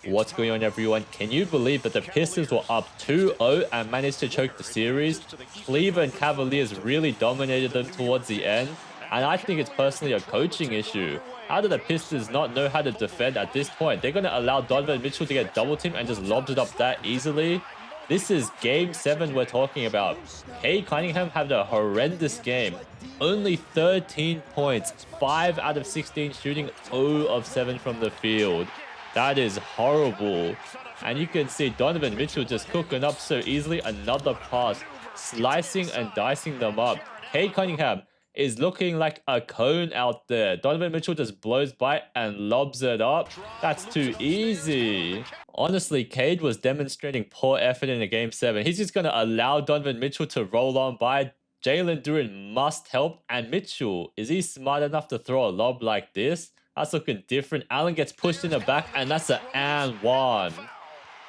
What's going on, everyone? Can you believe that the Pistons were up 2-0 and managed to choke the series? Cleveland Cavaliers really dominated them towards the end, and I think it's personally a coaching issue. How do the Pistons not know how to defend at this point? They're going to allow Donovan Mitchell to get double teamed and just lobs it up that easily. This is game 7 we're talking about. Cade Cunningham had a horrendous game. Only 13 points, 5 out of 16 shooting, 0 of 7 from the field. That is horrible. And you can see Donovan Mitchell just cooking up so easily. Another pass, slicing and dicing them up. Cade Cunningham is looking like a cone out there. Donovan Mitchell just blows by and lobs it up. That's too easy. Honestly, Cade was demonstrating poor effort in a game 7. He's just going to allow Donovan Mitchell to roll on by. Jalen Duren must help. And Mitchell, is he smart enough to throw a lob like this? That's looking different. Allen gets pushed in the back, and that's an and one.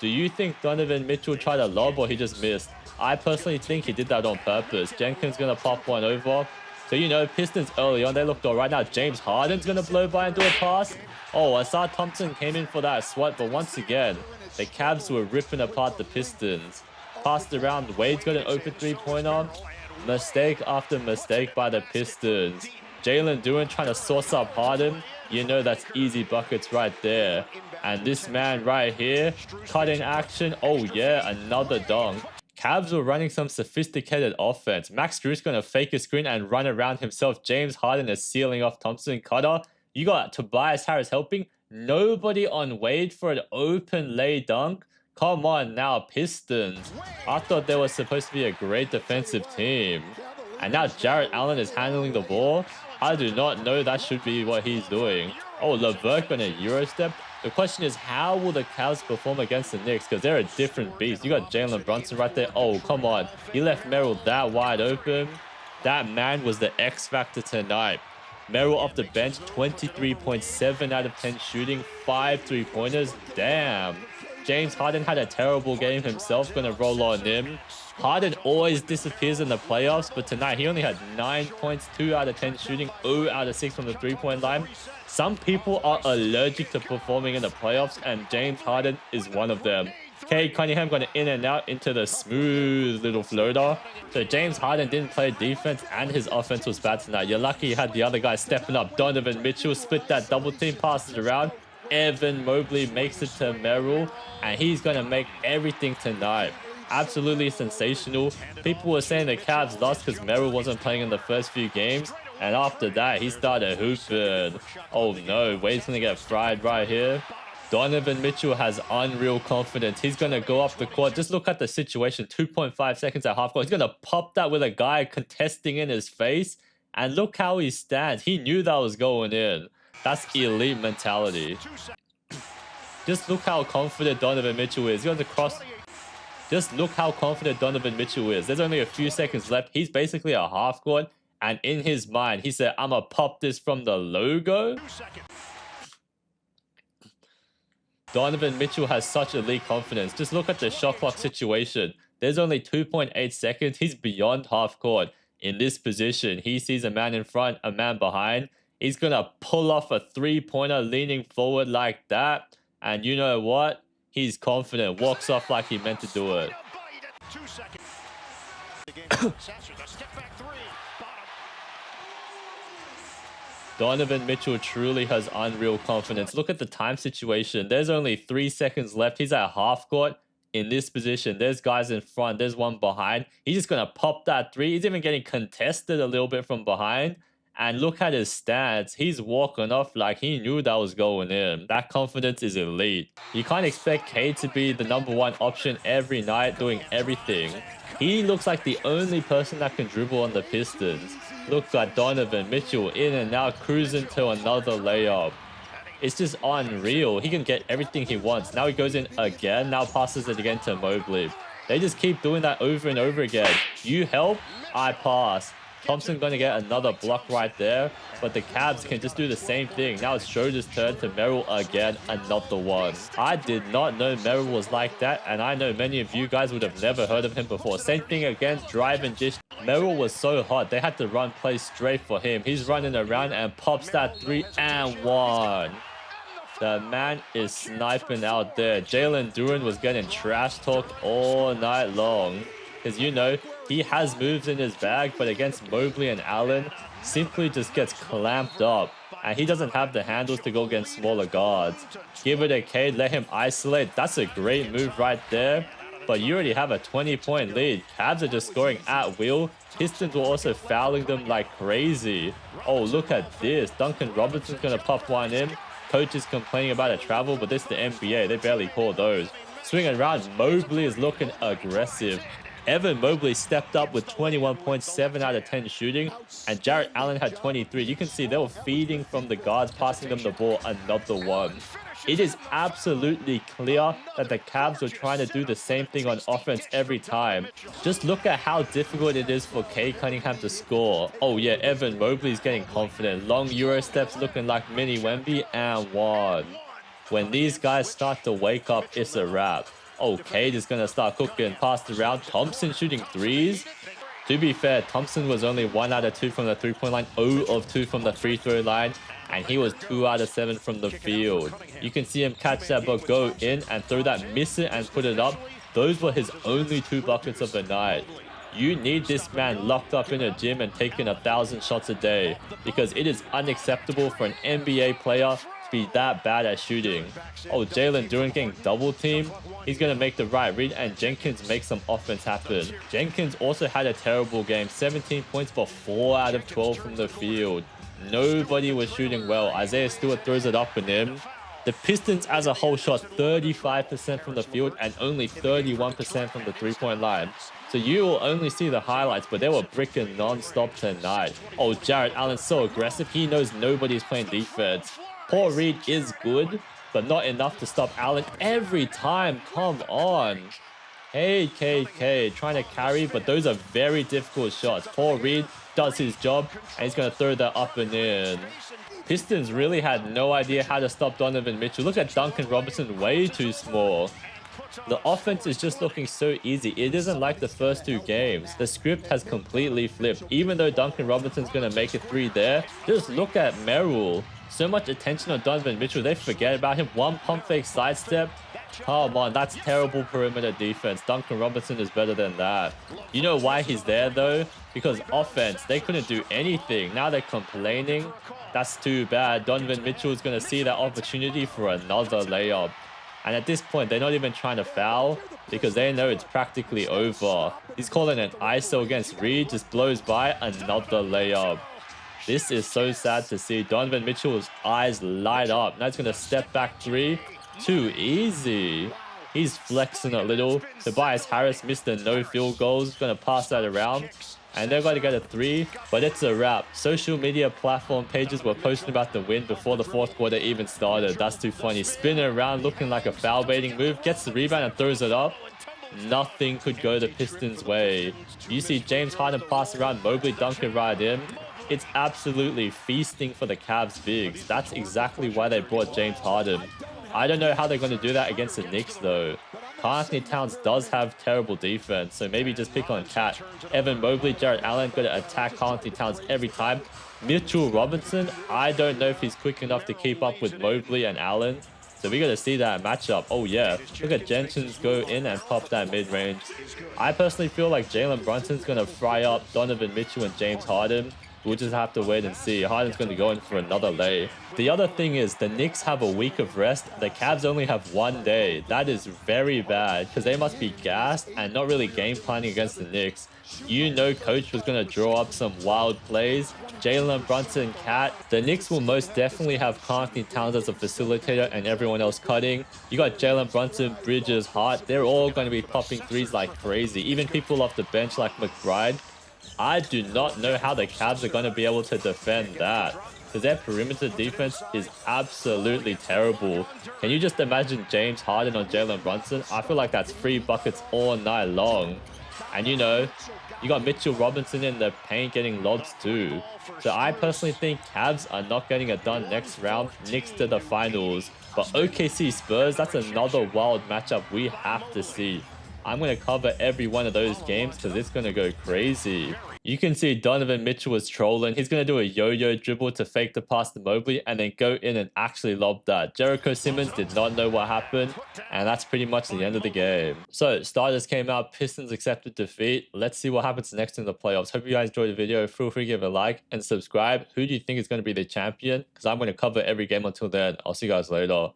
Do you think Donovan Mitchell tried a lob or he just missed? I personally think he did that on purpose. Jenkins going to pop one over. So, you know, Pistons early on, they looked all right. Now James Harden's going to blow by and do a pass. Oh, Asad Thompson came in for that swat, but once again, the Cavs were ripping apart the Pistons. Passed around. Wade's got an open three-pointer. Mistake after mistake by the Pistons. Jalen Duren trying to source up Harden. You know that's easy buckets right there. And this man right here, cut in action. Oh yeah, another dunk. Cavs were running some sophisticated offense. Max Strus going to fake a screen and run around himself. James Harden is sealing off Thompson cutter. You got Tobias Harris helping. Nobody on Wade for an open lay dunk. Come on now, Pistons. I thought they were supposed to be a great defensive team. And now Jarrett Allen is handling the ball. I do not know that should be what he's doing. Oh, LeVert on a Euro step. The question is, how will the Cavs perform against the Knicks? Because they're a different beast. You got Jalen Brunson right there. Oh, come on. He left Merrill that wide open. That man was the X factor tonight. Merrill off the bench, 23.7 out of 10 shooting, 5 3-pointers. Damn. James Harden had a terrible game himself. Gonna roll on him. Harden always disappears in the playoffs, but tonight he only had 9 points, 2 out of 10 shooting, 0 out of 6 from the three-point line. Some people are allergic to performing in the playoffs, and James Harden is one of them. Cade Cunningham going in and out into the smooth little floater. So James Harden didn't play defense, and his offense was bad tonight. You're lucky you had the other guy stepping up. Donovan Mitchell split that double team, passes around. Evan Mobley makes it to Merrill, and he's going to make everything tonight. Absolutely sensational. People were saying the Cavs lost because Merrill wasn't playing in the first few games. And after that, he started hooping. Oh no, Wade's going to get fried right here. Donovan Mitchell has unreal confidence. He's going to go up the court. Just look at the situation. 2.5 seconds at half court. He's going to pop that with a guy contesting in his face. And look how he stands. He knew that was going in. That's elite mentality. Just look how confident Donovan Mitchell is. He's going to cross. Just look how confident Donovan Mitchell is. There's only a few seconds left. He's basically a half court. And in his mind, he said, I'm going to pop this from the logo. Donovan Mitchell has such elite confidence. Just look at the shot clock situation. There's only 2.8 seconds. He's beyond half court. In this position, he sees a man in front, a man behind. He's going to pull off a three-pointer leaning forward like that. And you know what? He's confident. Walks off like he meant to do it. Donovan Mitchell truly has unreal confidence. Look at the time situation. There's only 3 seconds left. He's at half court in this position. There's guys in front. There's one behind. He's just going to pop that three. He's even getting contested a little bit from behind. And look at his stats. He's walking off like he knew that was going in. That confidence is elite. You can't expect Cade to be the #1 option every night doing everything. He looks like the only person that can dribble on the Pistons. Look at Donovan Mitchell in and out, cruising to another layup. It's just unreal. He can get everything he wants. Now he goes in again. Now passes it again to Mobley. They just keep doing that over and over again. You help, I pass. Thompson going to get another block right there. But the Cavs can just do the same thing. Now it's Schroeder's turn to Merrill again. Another one. I did not know Merrill was like that. And I know many of you guys would have never heard of him before. Same thing again. Drive and dish. Merrill was so hot. They had to run plays straight for him. He's running around and pops that 3 and 1. The man is sniping out there. Jalen Duren was getting trash talked all night long. Because, you know, he has moves in his bag, but against Mobley and Allen, simply just gets clamped up. And he doesn't have the handles to go against smaller guards. Give it a Cade, let him isolate. That's a great move right there. But you already have a 20-point lead. Cavs are just scoring at will. Pistons were also fouling them like crazy. Oh, look at this. Duncan Robinson's going to pop one in. Coach is complaining about a travel, but this is the NBA. They barely call those. Swinging around, Mobley is looking aggressive. Evan Mobley stepped up with 21.7 out of 10 shooting, and Jarrett Allen had 23. You can see they were feeding from the guards, passing them the ball, another one. It is absolutely clear that the Cavs were trying to do the same thing on offense every time. Just look at how difficult it is for Cade Cunningham to score. Oh yeah, Evan Mobley's getting confident. Long Euro steps looking like mini Wemby, and one. When these guys start to wake up, it's a wrap. Oh, Cade is going to start cooking. Passed around. Thompson shooting threes. To be fair, Thompson was only 1 out of 2 from the three-point line, 0 of 2 from the free throw line, and he was 2 out of 7 from the field. You can see him catch that ball, go in and throw that, miss it and put it up. Those were his only 2 buckets of the night. You need this man locked up in a gym and taking 1,000 shots a day, because it is unacceptable for an NBA player to be that bad at shooting. Oh, Jalen Duren getting double teamed. He's going to make the right read, and Jenkins makes some offense happen. Jenkins also had a terrible game. 17 points, but 4 out of 12 from the field. Nobody was shooting well. Isaiah Stewart throws it up with him. The Pistons as a whole shot 35% from the field and only 31% from the three-point line. So you will only see the highlights, but they were bricking non-stop tonight. Oh, Jarrett Allen's so aggressive. He knows nobody's playing defense. Paul Reed is good, but not enough to stop Allen every time. Come on. Hey, KK, trying to carry, but those are very difficult shots. Paul Reed does his job, and he's going to throw that up and in. Pistons really had no idea how to stop Donovan Mitchell. Look at Duncan Robinson, way too small. The offense is just looking so easy. It isn't like the first 2 games. The script has completely flipped. Even though Duncan Robinson's going to make a 3 there, just look at Merrill. So much attention on Donovan Mitchell, they forget about him. One pump fake sidestep. Come on, that's terrible perimeter defense. Duncan Robinson is better than that. You know why he's there though? Because offense, they couldn't do anything. Now they're complaining. That's too bad. Donovan Mitchell is going to see that opportunity for another layup. And at this point, they're not even trying to foul because they know it's practically over. He's calling an ISO against Reed, just blows by, another layup. This is so sad to see. Donovan Mitchell's eyes light up. Now he's going to step back 3. Too easy. He's flexing a little. Tobias Harris missed the no field goals. Going to pass that around. And they're going to get a 3, but it's a wrap. Social media platform pages were posting about the win before the 4th quarter even started. That's too funny. Spinning around looking like a foul baiting move. Gets the rebound and throws it up. Nothing could go the Pistons' way. You see James Harden pass around, Mobley dunk it right in. It's absolutely feasting for the Cavs bigs. That's exactly why they brought James Harden. I don't know how they're going to do that against the Knicks though. Karl-Anthony Towns does have terrible defense, so maybe just pick on Cat. Evan Mobley, Jarrett Allen going to attack Karl-Anthony Towns every time. Mitchell Robinson, I don't know if he's quick enough to keep up with Mobley and Allen. So we got to see that matchup. Oh yeah, look at Jenkins go in and pop that mid-range. I personally feel like Jalen Brunson's going to fry up Donovan Mitchell and James Harden. We'll just have to wait and see. Harden's going to go in for another lay. The other thing is the Knicks have a week of rest. The Cavs only have 1 day. That is very bad because they must be gassed and not really game planning against the Knicks. You know coach was going to draw up some wild plays. Jalen Brunson, Cat. The Knicks will most definitely have Karl-Anthony Towns as a facilitator and everyone else cutting. You got Jalen Brunson, Bridges, Hart. They're all going to be popping threes like crazy. Even people off the bench like McBride. I do not know how the Cavs are going to be able to defend that because their perimeter defense is absolutely terrible. Can you just imagine James Harden on Jalen Brunson? I feel like that's 3 buckets all night long. And you know, you got Mitchell Robinson in the paint getting lobs too. So I personally think Cavs are not getting it done next round. Knicks to the finals. But OKC Spurs, that's another wild matchup we have to see. I'm going to cover every one of those games because it's going to go crazy. You can see Donovan Mitchell was trolling. He's going to do a yo-yo dribble to fake the pass to Mobley and then go in and actually lob that. Jericho Simmons did not know what happened, and that's pretty much the end of the game. So, starters came out, Pistons accepted defeat. Let's see what happens next in the playoffs. Hope you guys enjoyed the video. Feel free to give a like and subscribe. Who do you think is going to be the champion? Because I'm going to cover every game until then. I'll see you guys later.